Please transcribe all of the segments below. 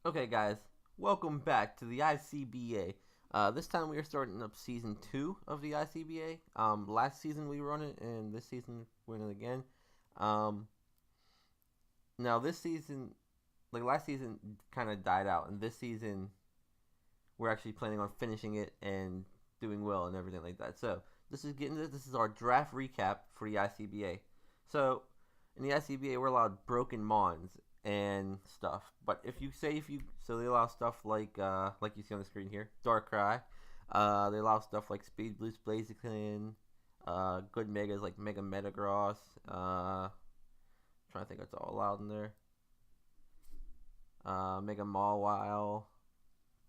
Okay, guys, welcome back to the ICBA. This time we are starting up season 2 of the ICBA. Last season we run it, and this season we're in it again. Um, Now this season, like last season, kind of died out, and this season we're actually planning on finishing it and doing well and everything like that. So this is our draft recap for the ICBA. So in the ICBA we're allowed broken mons and stuff. But if you so they allow stuff like you see on the screen here, Darkrai. They allow stuff like Speed Boost Blaziken, good megas like Mega Metagross. Trying to think what's all allowed in there. Mega Mawile,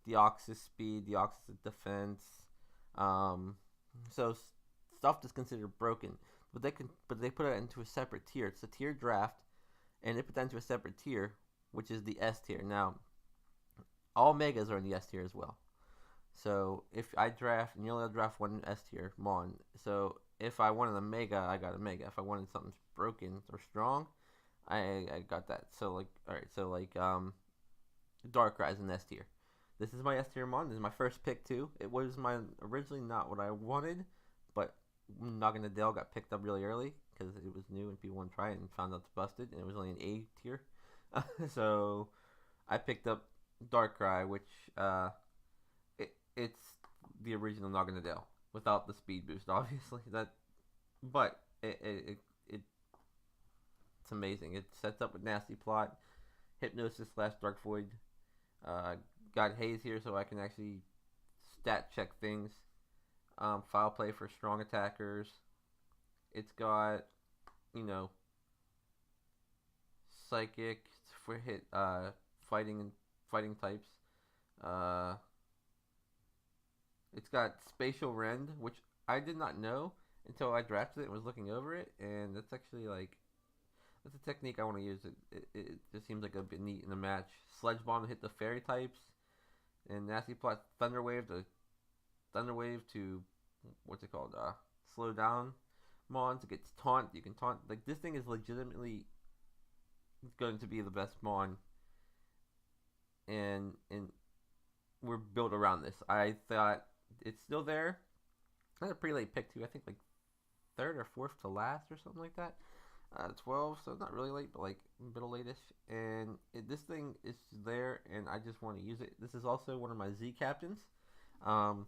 Deoxys Speed, Deoxys Defense. Um, so stuff that's considered broken, but they put it into a separate tier. It's a tier draft, and they put that into a separate tier, which is the S tier. Now, all megas are in the S tier as well. So if I draft, and you only draft one S tier Mon. So if I wanted a mega, I got a mega. If I wanted something broken or strong, I got that. So like, all right, so like Darkrai is an S tier. This is my S tier Mon. This is my first pick too. It was my originally not what I wanted, but Noggin Dale got picked up really early because it was new and people want to try it and found out it's busted and it was only an A tier. So I picked up Darkrai, which it's the original Noggin Dale without the speed boost, obviously. But it's amazing. It sets up with Nasty Plot, Hypnosis slash Dark Void. Uh, got Haze here so I can actually stat check things. Foul play for strong attackers. It's got, you know, psychic for hit fighting types. Uh, it's got spatial rend, which I did not know until I drafted it and was looking over it, and that's actually like that's a technique I want to use. It just seems like a bit neat in a match. Sledge Bomb to hit the fairy types, and Nasty Plot Thunder Wave to what's it called? Slow down Mon to get taunt. You can taunt like this thing is legitimately going to be the best Mon, and we're built around this. I thought it's still there. That's a pretty late pick too. I think like third or fourth to last or something like that. 12, so not really late, but like middle late-ish. And this thing is there, and I just want to use it. This is also one of my Z captains. Um,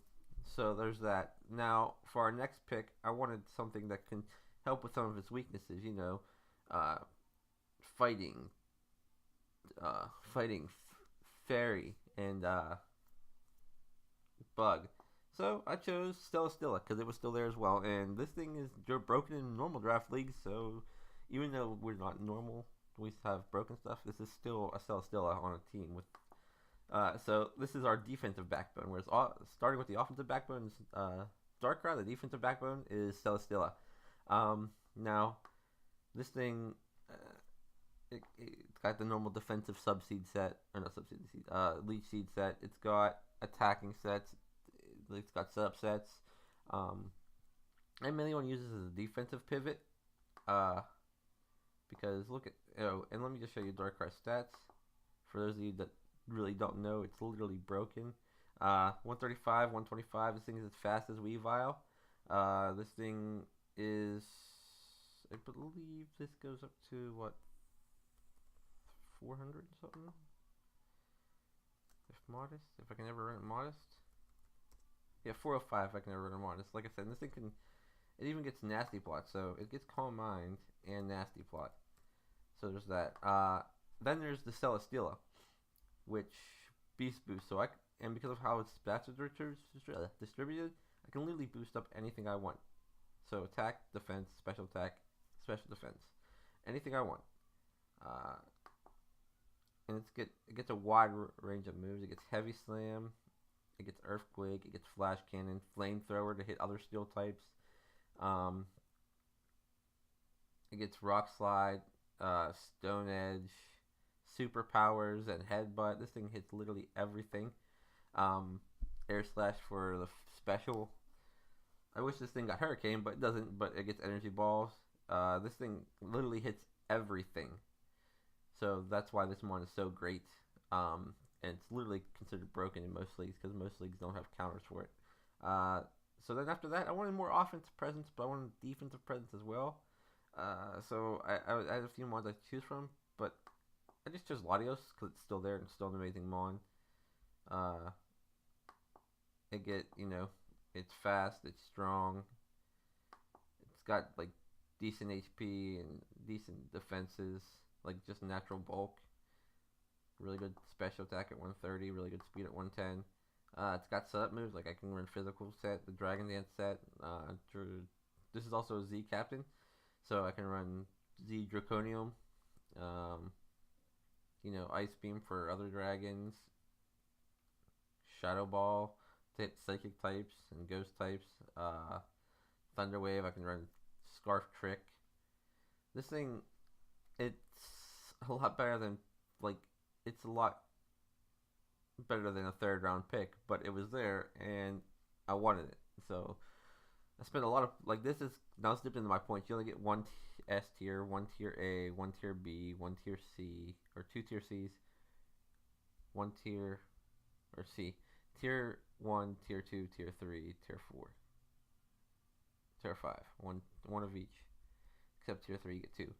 so there's that. Now, for our next pick, I wanted something that can help with some of its weaknesses. You know, uh, fighting, fighting fairy, and bug. So I chose Stella because it was still there as well. And this thing is broken in normal draft leagues, so even though we're not normal, we have broken stuff. This is still a Stella on a team with. So this is our defensive backbone. Whereas starting with the offensive backbone is Darkrai. The defensive backbone is Stella. Now this thing, it's got the normal defensive subseed set, or not subseed seed, leech seed set. It's got attacking sets. It's got subsets. I mainly want to use this as a defensive pivot. Because look at and let me just show you Darkrai stats. For those of you that really don't know, it's literally broken. 135, 125. This thing is as fast as Weavile. This thing is, I believe, this goes up to what, 400 something. If I can ever run it modest. Yeah, 405 if I can ever run it modest. Like I said, this thing can. It even gets Nasty Plot, so it gets Calm Mind and Nasty Plot. So there's that. Then there's the Stella, which Beast Boost. And because of how its stats are distributed, I can literally boost up anything I want. So attack, defense, special attack, special defense, anything I want. Uh, and it gets a wide range of moves. It gets Heavy Slam, it gets Earthquake, it gets Flash Cannon, Flamethrower to hit other steel types. Um, it gets Rock Slide, Stone Edge, Superpowers, and Headbutt. This thing hits literally everything. Air Slash for the special. I wish this thing got Hurricane, but it doesn't. But it gets Energy Balls. This thing literally hits everything. So that's why this one is so great. and it's literally considered broken in most leagues because most leagues don't have counters for it. Uh, so then after that, I wanted more offensive presence, but I wanted defensive presence as well. I had a few mons I could choose from, but I just chose Latios because it's still there and still an amazing mon. Uh, it's fast, it's strong, it's got like decent HP and decent defenses, like just natural bulk. Really good special attack at 130, really good speed at 110. It's got setup moves, like I can run physical set, the Dragon Dance set. This is also a Z captain, so I can run Z Draconium. Um, Ice Beam for other dragons. Shadow Ball to hit psychic types and ghost types. Thunder Wave, I can run Scarf Trick. This thing, it's a lot better than, like, it's a lot better than a third round pick, but it was there and I wanted it. So I spent a lot of, like, this is, now it's dipped into my points. You only get one S tier, one tier A, one tier B, one tier C, or two tier C's, one tier, or C. Tier 1, Tier 2, Tier 3, Tier 4, Tier 5. One of each. Except Tier 3, you get 2.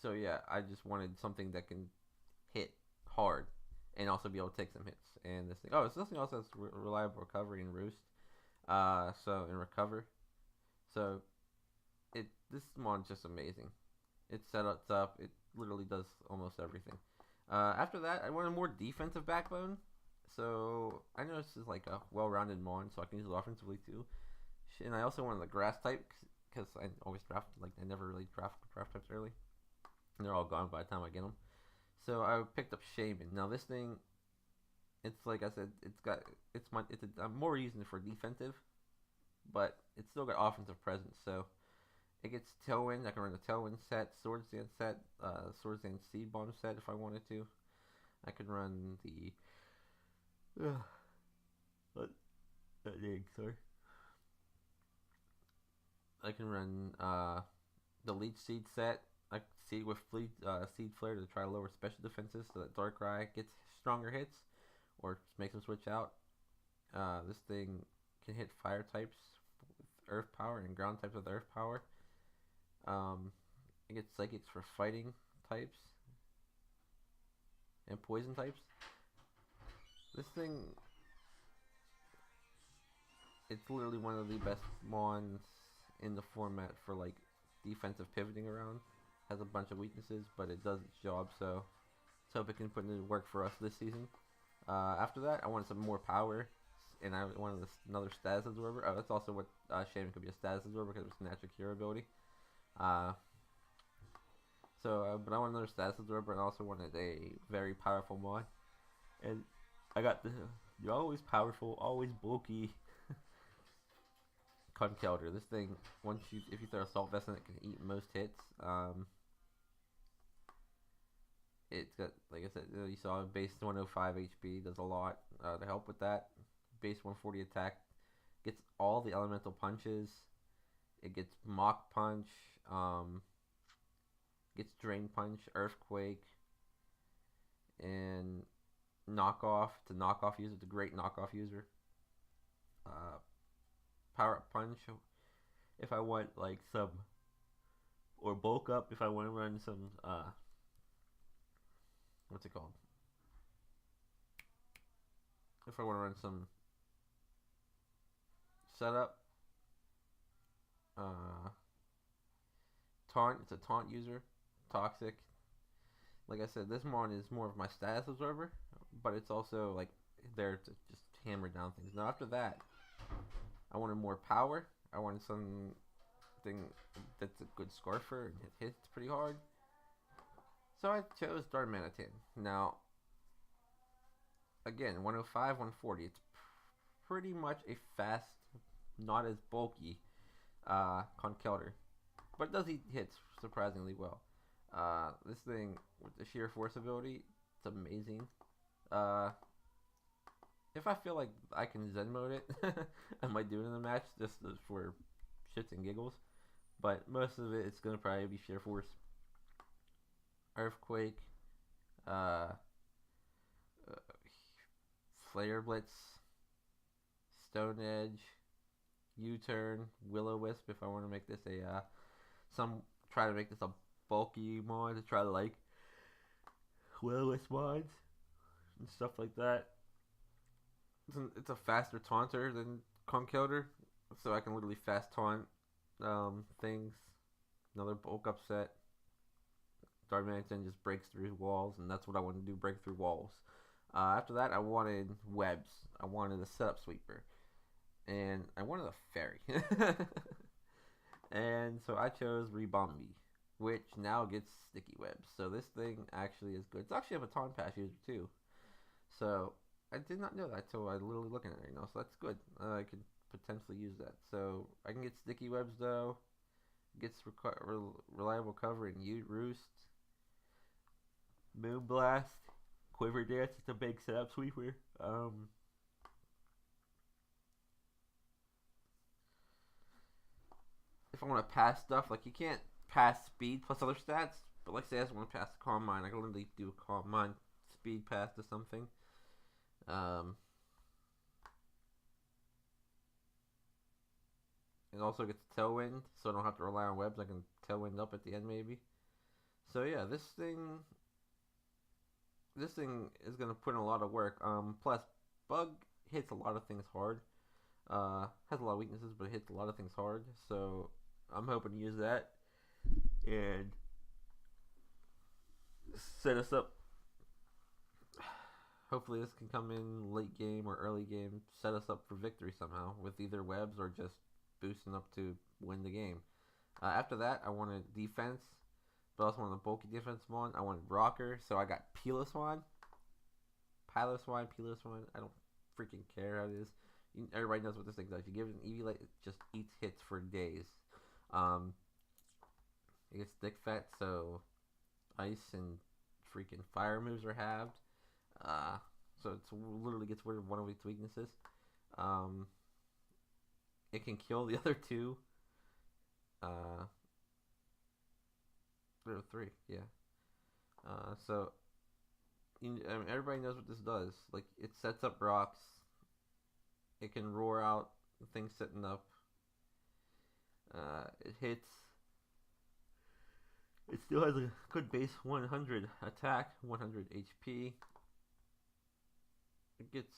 So yeah, I just wanted something that can hit hard and also be able to take some hits. And this thing, this thing also has reliable recovery and roost. And recover. So this mon's just amazing. It sets up. It literally does almost everything. After that, I wanted more defensive backbone. So I know this is like a well-rounded mon, so I can use it offensively too. And I also wanted the grass type because I always draft, like, I never really draft types early, and they're all gone by the time I get them. So I picked up Shaman. Now this thing, it's like I said, I'm more using it for defensive, but it's still got offensive presence. So it gets Tailwind. I can run the Tailwind set, Swords Dance set, Swords Dance Seed Bomb set if I wanted to. I could run the sorry. I can run the Leech Seed set. I seed with Seed Flare to try to lower special defenses so that Darkrai gets stronger hits or just makes them switch out. This thing can hit fire types with Earth Power and ground types with Earth Power. It gets Psychics for fighting types and poison types. This thing, it's literally one of the best mons in the format for, like, defensive pivoting around. Has a bunch of weaknesses, but it does its job, so let's hope it can put into work for us this season. After that, I wanted some more power, and I wanted another status absorber. Oh, that's also what Shaman could be, a status absorber because of its natural cure ability. But I wanted another status absorber, and I also wanted a very powerful mod. And I got the always powerful, always bulky Conkeldurr. This thing, if you throw Assault Vest in it, can eat most hits. It's got, like I said, you saw base 105 HP, does a lot to help with that. Base 140 attack, gets all the elemental punches. It gets Mach Punch, gets Drain Punch, Earthquake, and Knockoff. It's a knockoff user. It's a great knockoff user. Power Up Punch if I want, like, some, or Bulk Up if I want to run some, what's it called? If I want to run some setup. Taunt. It's a taunt user. Toxic. Like I said, this mon is more of my status absorber, but it's also, like, there to just hammer down things. Now after that, I wanted more power. I wanted something that's a good Scarfer and it hits pretty hard. So I chose Darmanitan. Now, again, 105, 140. It's pretty much a fast, not as bulky Conkeldurr, but it does eat hits surprisingly well. This thing with the sheer force ability, it's amazing. If I feel like I can Zen mode it, I might do it in the match just for shits and giggles. But most of it, it's gonna probably be sheer force. Earthquake, Flare Blitz, Stone Edge, U-Turn, Will-O-Wisp. If I want to make this try to make this a bulky mod to try to like Will-O-Wisp mods and stuff like that. It's a faster taunter than Conkeldurr, so I can literally fast taunt things. Another bulk upset. Doorman just breaks through walls, and that's what I wanted to do, break through walls. After that, I wanted webs. I wanted a setup sweeper. And I wanted a fairy. And so I chose Rebombi, which now gets sticky webs. So this thing actually is good. It's actually a baton pass user too. So I did not know that until I literally looking at it right now. So that's good. I could potentially use that. So I can get sticky webs though. Gets reliable cover in Roost. Moonblast. Quiver Dance. It's a big setup sweeper. If I want to pass stuff, like you can't pass speed plus other stats, but like say I just want to pass a Calm Mind, I can literally do a Calm Mind speed pass to something. It also gets Tailwind, so I don't have to rely on webs. I can Tailwind up at the end maybe. So yeah, this thing is gonna put in a lot of work. Plus, Bug hits a lot of things hard. Has a lot of weaknesses, but it hits a lot of things hard. So I'm hoping to use that and set us up. Hopefully this can come in late game or early game, set us up for victory somehow with either webs or just boosting up to win the game. After that, I wanted defense, but I also wanted a bulky defense one. I wanted rocker, so I got Piloswine. Piloswine. I don't freaking care how it is. Everybody knows what this thing does. You give it an Eevee, it just eats hits for days. It gets thick fat, so ice and freaking fire moves are halved. So it literally gets rid of one of its weaknesses. It can kill the other two. There are three, yeah. So everybody knows what this does. Like it sets up rocks. It can roar out things sitting up. It hits. It still has a good base 100 attack, 100 HP. It gets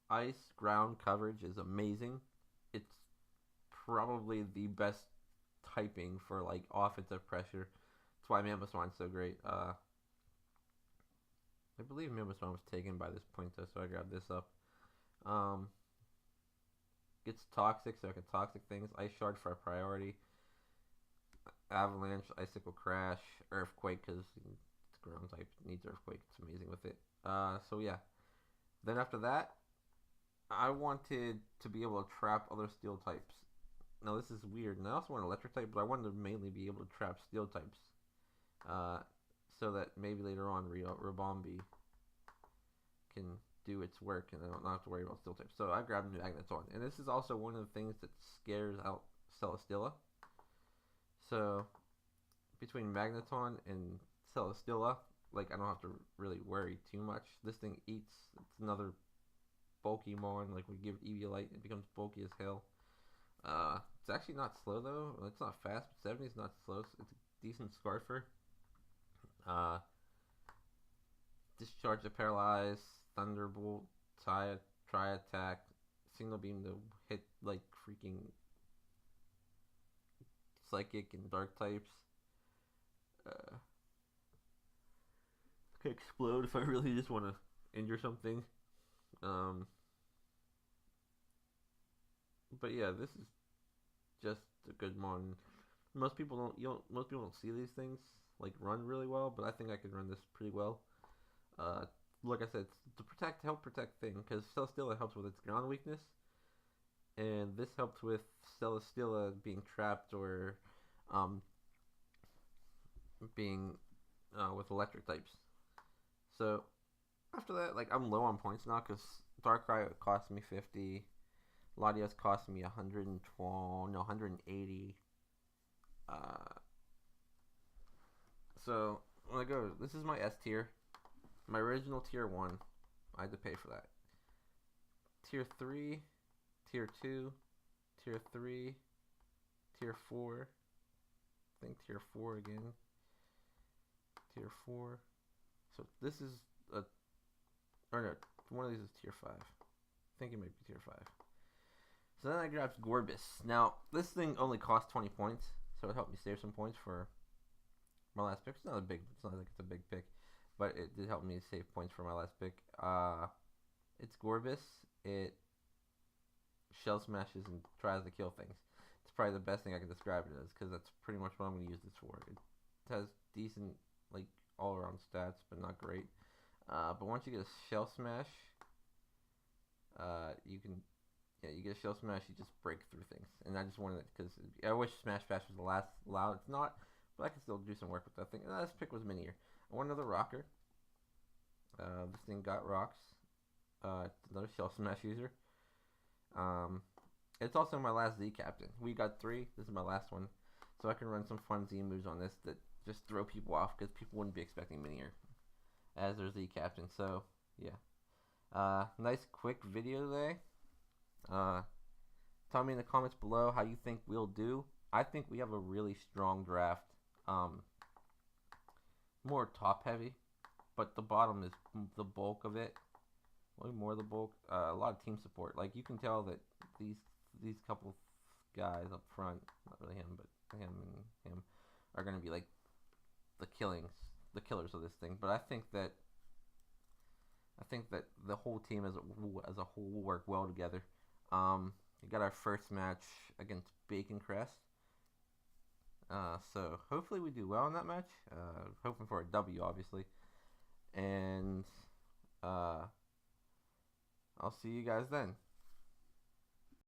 ice ground coverage is amazing. It's probably the best typing for offensive pressure. That's why Mamoswine's so great. I believe Mamoswine was taken by this point though, so I grabbed this up. Gets toxic, so I can toxic things. Ice Shard for a priority. Avalanche, Icicle Crash, Earthquake, because it's ground type, needs Earthquake. It's amazing with it. So yeah. Then after that, I wanted to be able to trap other steel types. Now this is weird, and I also want electric type, but I wanted to mainly be able to trap steel types. So that maybe later on Rebombi can do its work, and I don't have to worry about steel types. So I grabbed Magneton, and this is also one of the things that scares out Stella. So between Magneton and Stella, I don't have to really worry too much. This thing eats. It's another bulky mon. We give it Eviolite, it becomes bulky as hell. It's actually not slow though. It's not fast, but 70 is not slow. So it's a decent Scarfer. Discharge to paralyze, Thunderbolt, Try attack, Signal Beam to hit freaking Psychic and Dark types. Can explode if I really just want to injure something. But yeah, this is just a good mon. Most people don't see these things run really well, but I think I can run this pretty well. Like I said, it's to help protect thing, because Stella helps with its ground weakness, and this helps with Stella being trapped or being with electric types. So after that, I'm low on points now because Darkrai cost me 50, Latios cost me 180. So when I go, this is my S tier. My original tier 1 I had to pay for that. Tier 3, Tier 2, Tier 3, Tier 4. I think Tier 4 again. Tier 4. So this is a... Or no, one of these is Tier 5. I think it might be Tier 5. So then I grabbed Gorbis. Now, this thing only costs 20 points, so it helped me save some points for my last pick. It's not like it's a big pick, but it did help me save points for my last pick. It's Gorbis. It shell smashes and tries to kill things. It's probably the best thing I can describe it as, because that's pretty much what I'm going to use this for. It has decent, like, all-around stats, but not great. But once you get a shell smash, you get a shell smash, you just break through things. And I just wanted it, because I wish Smash Bash was the last allowed. It's not, but I can still do some work with that thing. And this pick was minier. I want another rocker. This thing got rocks. It's another shell smash user. It's also my last Z captain. We got 3. This is my last one. So I can run some fun Z moves on this that just throw people off, because people wouldn't be expecting minier as their Z captain. So, yeah. Nice quick video today. Tell me in the comments below how you think we'll do. I think we have a really strong draft. More top heavy, but the bottom is the bulk of it. Way more of the bulk. A lot of team support. Like, you can tell that these couple guys up front, not really him, but him and him, are going to be like the killers of this thing. But I think that the whole team as a whole will work well together. We got our first match against Bacon Crest. So hopefully we do well in that match. Hoping for a W, obviously. And I'll see you guys then.